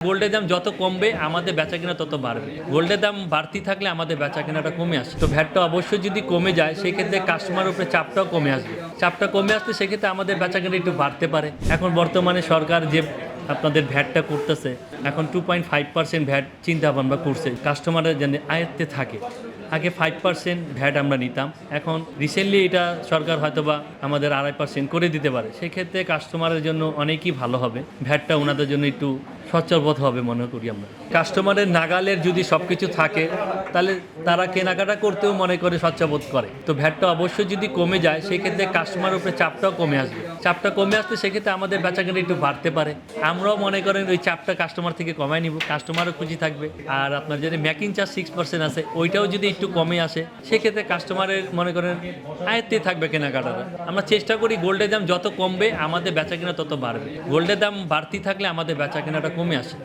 গোল্ডের দাম যত কমবে আমাদের বেচাকেনা তত বাড়বে। গোল্ডের দাম বাড়তি থাকলে আমাদের বেচাকেনাটা কমে আসে। তো ভ্যাটটা অবশ্যই যদি কমে যায় সেক্ষেত্রে কাস্টমারের উপরে চাপটাও কমে আসবে। চাপটা কমে আসলে সেক্ষেত্রে আমাদের বেচাকেনা একটু বাড়তে পারে। এখন বর্তমানে সরকার যে আপনাদের ভ্যাটটা করতেছে, এখন 2.5% ভ্যাট চিন্তা ভাবনা করছে কাস্টমারের যেন আয়ত্তে থাকে। আগে 5% ভ্যাট আমরা নিতাম, এখন রিসেন্টলি এটা সরকার হয়তোবা আমাদের 2.5% করে দিতে পারে। সেক্ষেত্রে কাস্টমারের জন্য অনেকই ভালো হবে, ভ্যাটটা ওনাদের জন্য একটু সচ্ছলবোধ হবে মনে করি আমরা। কাস্টমারের নাগালের যদি সব কিছু থাকে তাহলে তারা কেনাকাটা করতেও মনে করে স্বচ্ছবোধ করে। তো ভ্যাটটা অবশ্যই যদি কমে যায় সেক্ষেত্রে কাস্টমারের উপরে চাপটাও কমে আসবে। চাপটা কমে আসলে সেক্ষেত্রে আমাদের বেচাকেনা একটু বাড়তে পারে। আমরাও মনে করেন ওই চাপটা কাস্টমার থেকে কমায় নিব, কাস্টমারও খুশি থাকবে। আর আপনার যদি মেকিং চার্জ 6% আছে ওইটাও যদি একটু কমে আসে সেক্ষেত্রে কাস্টমারের মনে করেন আয়ত্তে থাকবে কেনাকাটাটা। আমরা চেষ্টা করি গোল্ডের দাম যত কমবে আমাদের বেচাকেনা তত বাড়বে। গোল্ডের দাম বাড়তি থাকলে আমাদের বেচাকেনাটা কমে আসে।